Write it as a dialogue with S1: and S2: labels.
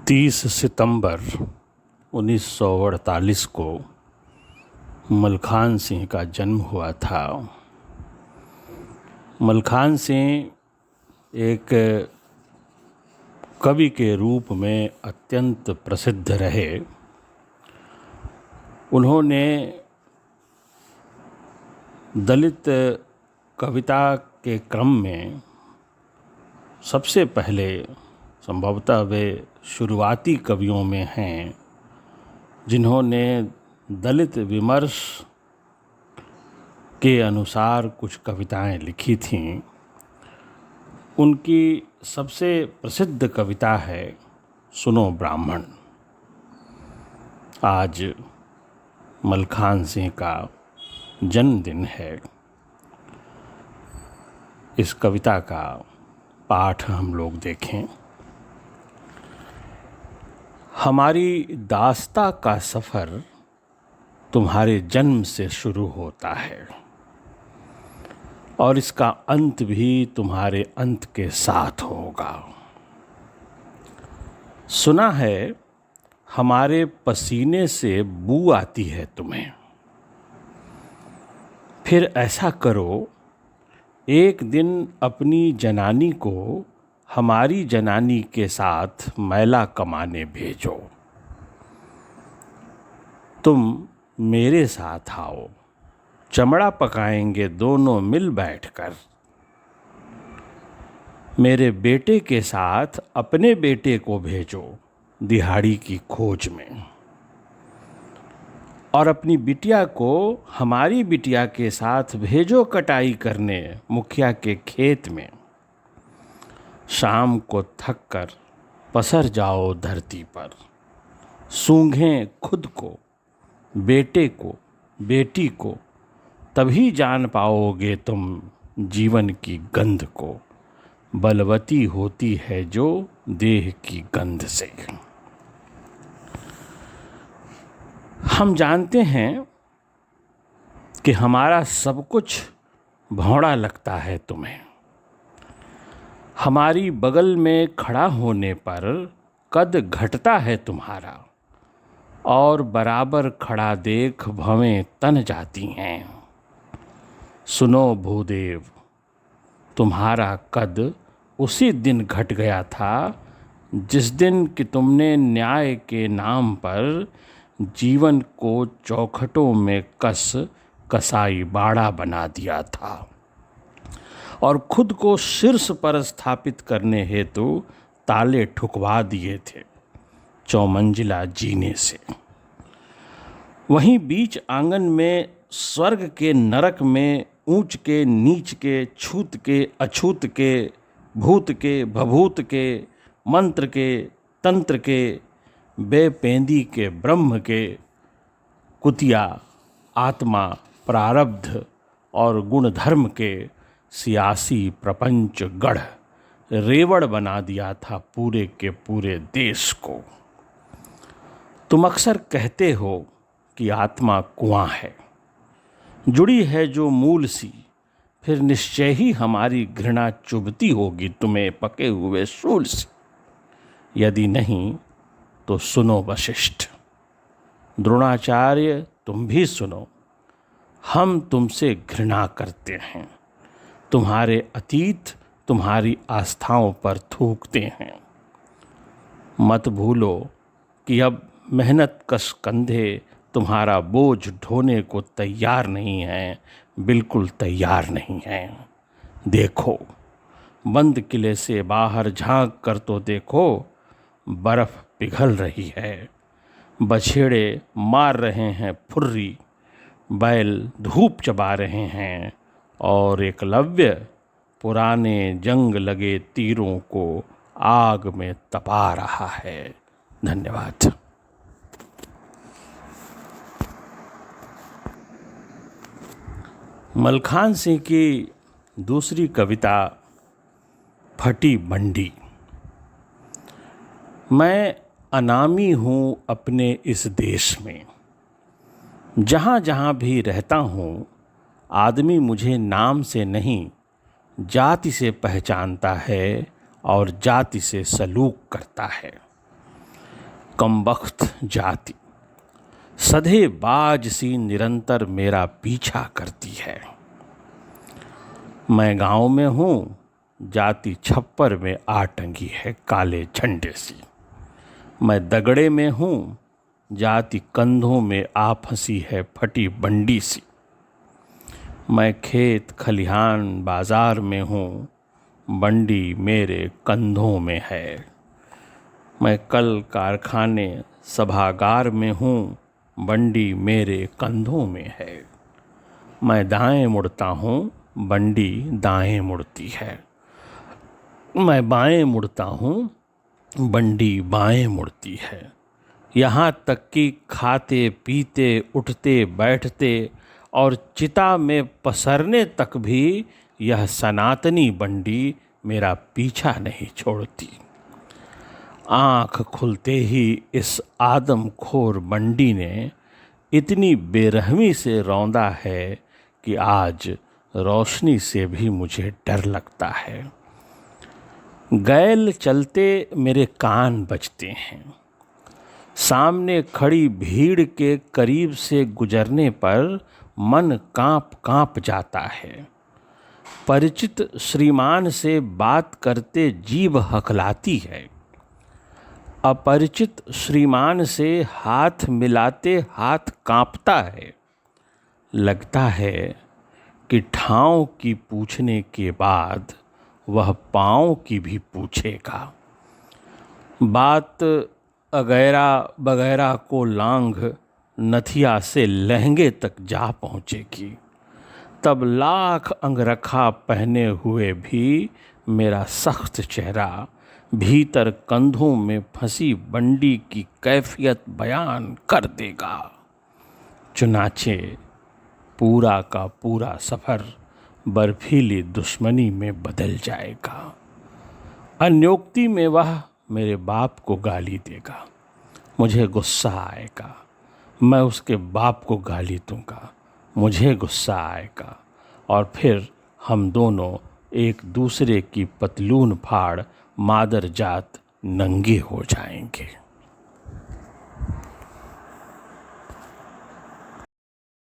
S1: 30 सितंबर 1948 को मलखान सिंह का जन्म हुआ था। मलखान सिंह एक कवि के रूप में अत्यंत प्रसिद्ध रहे। उन्होंने दलित कविता के क्रम में सबसे पहले संभवतः वे शुरुआती कवियों में हैं जिन्होंने दलित विमर्श के अनुसार कुछ कविताएं लिखी थीं। उनकी सबसे प्रसिद्ध कविता है सुनो ब्राह्मण। आज मलखान सिंह का जन्मदिन है। इस कविता का पाठ हम लोग देखें। हमारी दास्ता का सफ़र तुम्हारे जन्म से शुरू होता है और इसका अंत भी तुम्हारे अंत के साथ होगा। सुना है हमारे पसीने से बू आती है तुम्हें। फिर ऐसा करो, एक दिन अपनी जनानी को हमारी जनानी के साथ मैला कमाने भेजो। तुम मेरे साथ आओ, चमड़ा पकाएंगे दोनों मिल बैठकर। मेरे बेटे के साथ अपने बेटे को भेजो दिहाड़ी की खोज में, और अपनी बिटिया को हमारी बिटिया के साथ भेजो कटाई करने मुखिया के खेत में। शाम को थक कर पसर जाओ धरती पर, सूंघें खुद को, बेटे को, बेटी को, तभी जान पाओगे तुम जीवन की गंध को। बलवती होती है जो देह की गंध से। हम जानते हैं कि हमारा सब कुछ भौंड़ा लगता है तुम्हें। हमारी बगल में खड़ा होने पर कद घटता है तुम्हारा, और बराबर खड़ा देख भवें तन जाती हैं। सुनो भूदेव, तुम्हारा कद उसी दिन घट गया था जिस दिन कि तुमने न्याय के नाम पर जीवन को चौखटों में कस कसाई बाड़ा बना दिया था और खुद को शीर्ष पर स्थापित करने हेतु ताले ठुकवा दिए थे चौमंजिला जीने से। वहीं बीच आंगन में स्वर्ग के नरक में ऊंच के नीच के, छूत के अछूत के, भूत के भभूत के, मंत्र के तंत्र के, बेपेंदी के ब्रह्म के, कुतिया आत्मा प्रारब्ध और गुणधर्म के सियासी प्रपंच गढ़ रेवड़ बना दिया था पूरे के पूरे देश को। तुम अक्सर कहते हो कि आत्मा कुआं है, जुड़ी है जो मूल सी। फिर निश्चय ही हमारी घृणा चुभती होगी तुम्हें पके हुए शूल से। यदि नहीं तो सुनो वशिष्ठ, द्रोणाचार्य तुम भी सुनो। हम तुमसे घृणा करते हैं, तुम्हारे अतीत तुम्हारी आस्थाओं पर थूकते हैं। मत भूलो कि अब मेहनत कश कंधे तुम्हारा बोझ ढोने को तैयार नहीं हैं, बिल्कुल तैयार नहीं हैं। देखो, बंद किले से बाहर झांक कर तो देखो, बर्फ पिघल रही है। बछेड़े मार रहे हैं फुर्री, बैल धूप चबा रहे हैं, और एकलव्य पुराने जंग लगे तीरों को आग में तपा रहा है। धन्यवाद। मलखान सिंह की दूसरी कविता फटी बंडी। मैं अनामी हूँ अपने इस देश में। जहाँ जहाँ भी रहता हूँ, आदमी मुझे नाम से नहीं जाति से पहचानता है और जाति से सलूक करता है। कमबख्त जाति सधे बाज सी निरंतर मेरा पीछा करती है। मैं गांव में हूँ, जाति छप्पर में आ टंगी है काले झंडे सी। मैं दगड़े में हूँ, जाति कंधों में आ फंसी है फटी बंडी सी। मैं खेत खलिहान बाजार में हूँ, बंडी मेरे कंधों में है। मैं कल कारखाने सभागार में हूँ, बंडी मेरे कंधों में है। मैं दाएं मुड़ता हूँ, बंडी दाएं मुड़ती है। मैं बाएं मुड़ता हूँ, बंडी बाएं मुड़ती है। यहाँ तक कि खाते पीते उठते बैठते और चिता में पसरने तक भी यह सनातनी बंडी मेरा पीछा नहीं छोड़ती। आँख खुलते ही इस आदमखोर बंडी ने इतनी बेरहमी से रौंदा है कि आज रोशनी से भी मुझे डर लगता है। गैल चलते मेरे कान बजते हैं। सामने खड़ी भीड़ के करीब से गुजरने पर मन कांप कांप जाता है। परिचित श्रीमान से बात करते जीभ हकलाती है। अपरिचित श्रीमान से हाथ मिलाते हाथ कांपता है। लगता है कि ठाव की पूछने के बाद वह पाँव की भी पूछेगा। बात अगैरा बगैरा को लांघ नथिया से लहंगे तक जा पहुँचेगी। तब लाख अंगरखा पहने हुए भी मेरा सख्त चेहरा भीतर कंधों में फंसी बंडी की कैफियत बयान कर देगा। चुनाचे पूरा का पूरा सफ़र बर्फीली दुश्मनी में बदल जाएगा। अन्योक्ति में वह मेरे बाप को गाली देगा। मुझे गुस्सा आएगा। मैं उसके बाप को गाली दूंगा। मुझे गुस्सा आएगा और फिर हम दोनों एक दूसरे की पतलून फाड़ मादर जात नंगे हो जाएंगे।